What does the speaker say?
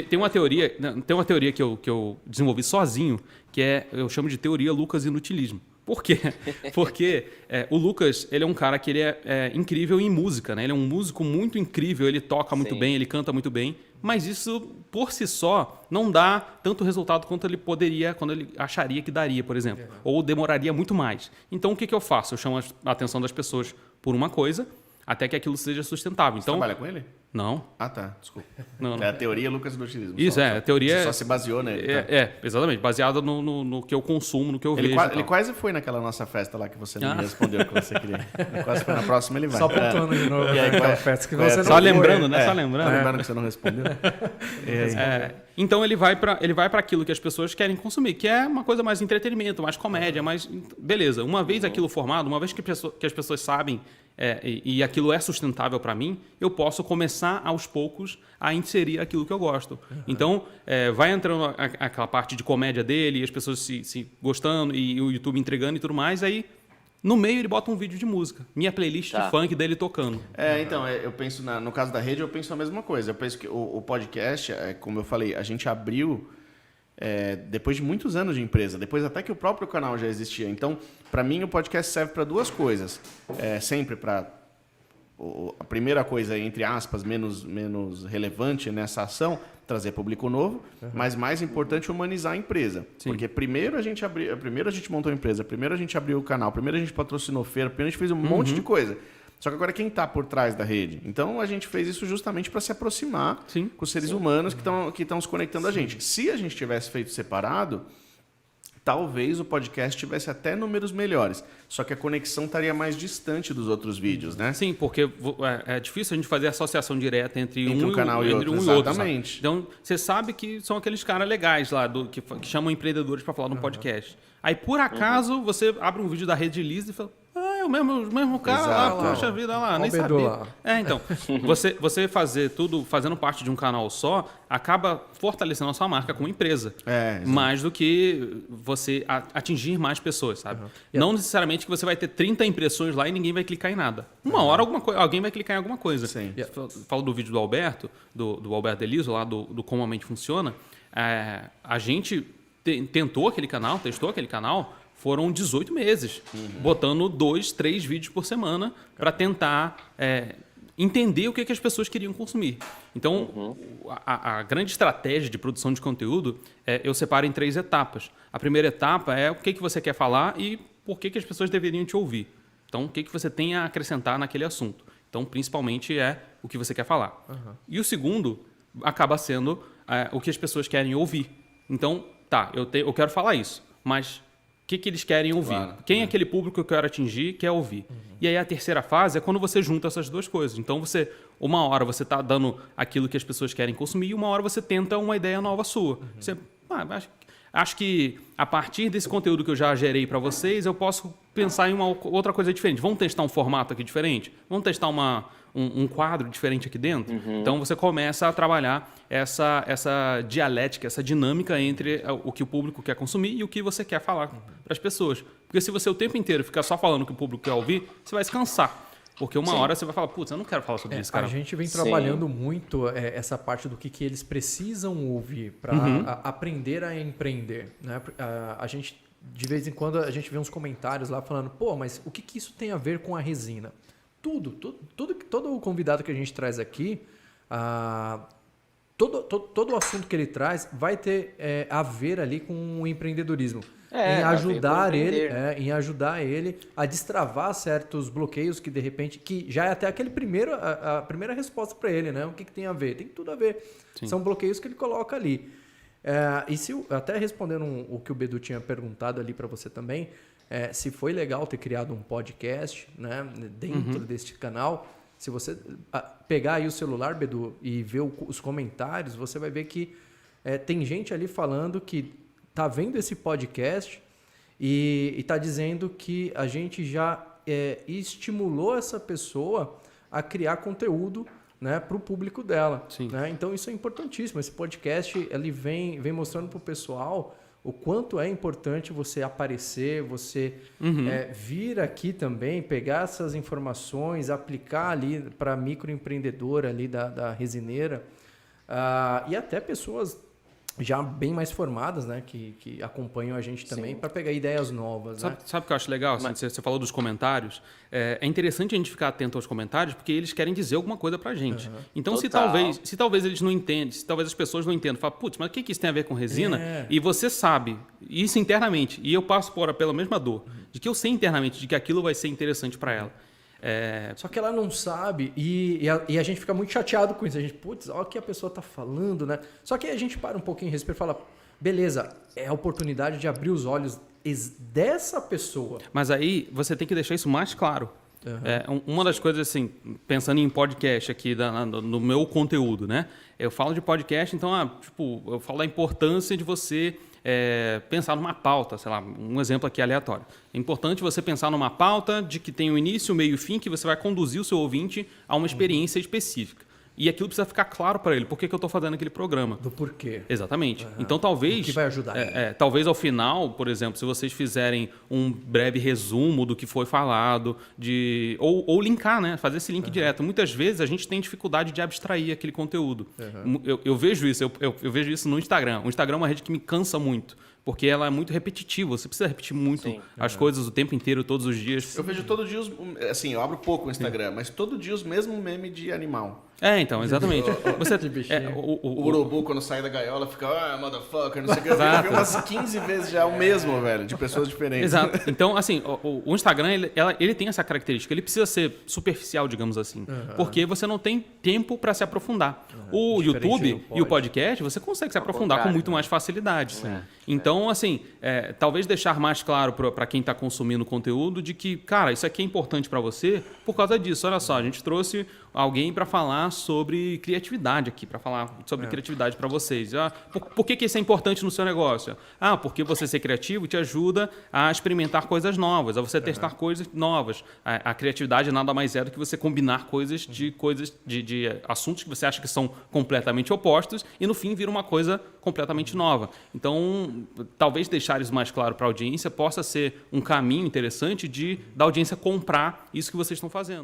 Tem uma teoria que eu desenvolvi sozinho, que eu chamo de teoria Lucas Inutilismo. Por quê? Porque o Lucas, ele é um cara que ele é incrível em música, né? Ele é um músico muito incrível, ele toca muito bem, ele canta muito bem, mas isso, por si só, não dá tanto resultado quanto ele poderia, quando ele acharia que daria, por exemplo. Ou demoraria muito mais. Então, o que eu faço? Eu chamo a atenção das pessoas por uma coisa, até que aquilo seja sustentável. Então, você trabalha com ele? Não. Ah, tá. Desculpa. Não. É a teoria Lucas Inutilismo. Isso, a teoria... Você só se baseou nele. Tá? Exatamente. Baseada no que eu consumo, no que eu vejo. Ele quase foi naquela nossa festa lá que você não me respondeu o que você queria. Ele quase foi na próxima, ele vai. Só apontando de novo naquela festa que você não Só foi. lembrando, né? Só lembrando. Só lembrando que você não respondeu. Então ele vai para aquilo que as pessoas querem consumir, que é uma coisa mais entretenimento, mais comédia, mais... Beleza. Uma vez aquilo formado, uma vez que as pessoas sabem e aquilo é sustentável para mim, eu posso começar aos poucos a inserir aquilo que eu gosto. Então, vai entrando aquela parte de comédia dele, as pessoas se gostando e o YouTube entregando e tudo mais, aí no meio ele bota um vídeo de música. Minha playlist de funk dele tocando. Então, eu penso, no caso da rede, eu penso a mesma coisa. Eu penso que o podcast, como eu falei, a gente abriu depois de muitos anos de empresa, depois até que o próprio canal já existia. Então, para mim, o podcast serve para duas coisas. Sempre para... A primeira coisa, entre aspas, menos relevante nessa ação, trazer público novo, mas mais importante, humanizar a empresa. Sim. Porque primeiro a gente montou a empresa, primeiro a gente abriu o canal, primeiro a gente patrocinou feira, primeiro a gente fez um monte de coisa. Só que agora quem está por trás da rede? Então a gente fez isso justamente para se aproximar com os seres humanos que estão se conectando a gente. Se a gente tivesse feito separado, talvez o podcast tivesse até números melhores. Só que a conexão estaria mais distante dos outros vídeos, né? Sim, porque é difícil a gente fazer associação direta entre um canal e outro. Exatamente. Então, você sabe que são aqueles caras legais lá, que chamam empreendedores para falar no podcast. Aí, por acaso, você abre um vídeo da Rede Liz e fala... é o mesmo cara lá, poxa vida lá, nem sabia. Lá. Então, você fazer tudo, fazendo parte de um canal só, acaba fortalecendo a sua marca como empresa. Mais do que você atingir mais pessoas, sabe? Não necessariamente que você vai ter 30 impressões lá e ninguém vai clicar em nada. Uma hora alguém vai clicar em alguma coisa. Sim. Falo do vídeo do Alberto, do Alberto Deliso, lá do Como a Mente Funciona. A gente testou aquele canal, foram 18 meses, botando 2, 3 vídeos por semana para tentar entender o que as pessoas queriam consumir. Então, a grande estratégia de produção de conteúdo, eu separo em 3 etapas. A primeira etapa é o que você quer falar e por que as pessoas deveriam te ouvir. Então, o que você tem a acrescentar naquele assunto. Então, principalmente, é o que você quer falar. E o segundo acaba sendo o que as pessoas querem ouvir. Então, eu quero falar isso, mas... o que eles querem ouvir? Claro, quem é aquele público que eu quero atingir, quer ouvir? E aí a terceira fase é quando você junta essas duas coisas. Então, uma hora você está dando aquilo que as pessoas querem consumir e uma hora você tenta uma ideia nova sua. Você, acho que a partir desse conteúdo que eu já gerei para vocês, eu posso pensar em uma outra coisa diferente. Vamos testar um formato aqui diferente? Vamos testar um quadro diferente aqui dentro? Então, você começa a trabalhar essa dialética, essa dinâmica entre o que o público quer consumir e o que você quer falar para as pessoas. Porque se você o tempo inteiro ficar só falando o que o público quer ouvir, você vai se cansar. Porque uma hora você vai falar, putz, eu não quero falar sobre isso, cara. A gente vem trabalhando muito essa parte do que eles precisam ouvir para aprender a empreender. Né? A gente, de vez em quando, a gente vê uns comentários lá falando, mas o que isso tem a ver com a resina? Todo o convidado que a gente traz aqui, todo o assunto que ele traz vai ter a ver ali com o empreendedorismo. Em ajudar ele a destravar certos bloqueios que, de repente, que já é até a primeira resposta para ele, né? O que tem a ver? Tem tudo a ver. Sim. São bloqueios que ele coloca ali. Até respondendo o que o Bedu tinha perguntado ali para você também, se foi legal ter criado um podcast, né, dentro deste canal. Se você pegar aí o celular, Bedu, e ver os comentários, você vai ver que tem gente ali falando que tá vendo esse podcast e tá dizendo que a gente já estimulou essa pessoa a criar conteúdo, né, para o público dela. Né? Então isso é importantíssimo. Esse podcast ele vem mostrando para o pessoal o quanto é importante você aparecer, você vir aqui também, pegar essas informações, aplicar ali para microempreendedor ali da resineira, e até pessoas já bem mais formadas, né, que acompanham a gente também para pegar ideias novas. Sabe o que eu acho legal? Assim, você falou dos comentários. É interessante a gente ficar atento aos comentários porque eles querem dizer alguma coisa pra gente. Então, se talvez eles não entendem, se talvez as pessoas não entendam, fala, putz, mas o que isso tem a ver com resina? E você sabe isso internamente, e eu passo pela mesma dor, de que eu sei internamente de que aquilo vai ser interessante para ela. Só que ela não sabe e a gente fica muito chateado com isso. A gente, putz, olha o que a pessoa está falando, né? Só que a gente para um pouquinho, respeita e fala, beleza, é a oportunidade de abrir os olhos dessa pessoa. Mas aí você tem que deixar isso mais claro. Uma das coisas, assim, pensando em podcast aqui, no meu conteúdo, né? Eu falo de podcast, então, eu falo da importância de você pensar numa pauta, sei lá, um exemplo aqui aleatório. É importante você pensar numa pauta de que tem o início, meio e fim, que você vai conduzir o seu ouvinte a uma experiência específica. E aquilo precisa ficar claro para ele. Por que eu estou fazendo aquele programa? Do porquê. Exatamente. Então, talvez... O que vai ajudar ele. Talvez ao final, por exemplo, se vocês fizerem um breve resumo do que foi falado, ou linkar, né? Fazer esse link direto. Muitas vezes a gente tem dificuldade de abstrair aquele conteúdo. Eu vejo isso. Eu vejo isso no Instagram. O Instagram é uma rede que me cansa muito. Porque ela é muito repetitiva. Você precisa repetir muito as coisas o tempo inteiro, todos os dias. Eu vejo todo dia assim, eu abro pouco o Instagram, mas todo dia os mesmos memes de animal. Então, exatamente. Você, o urubu, quando sai da gaiola, fica, motherfucker, não sei o que. Eu vi umas 15 vezes já o mesmo, velho, de pessoas diferentes. Exato. Então, assim, o Instagram, ele tem essa característica. Ele precisa ser superficial, digamos assim. Porque você não tem tempo para se aprofundar. O YouTube e o podcast, você consegue se aprofundar com muito mais facilidade. Então, assim, talvez deixar mais claro para quem está consumindo o conteúdo de que, cara, isso aqui é importante para você por causa disso. Olha só, a gente trouxe alguém para falar sobre criatividade aqui, para falar sobre criatividade para vocês. Por que isso é importante no seu negócio? Porque você ser criativo te ajuda a experimentar coisas novas, a você testar coisas novas. A criatividade nada mais é do que você combinar coisas de assuntos que você acha que são completamente opostos e no fim vira uma coisa completamente nova. Então, talvez deixar isso mais claro para a audiência possa ser um caminho interessante da audiência comprar isso que vocês estão fazendo.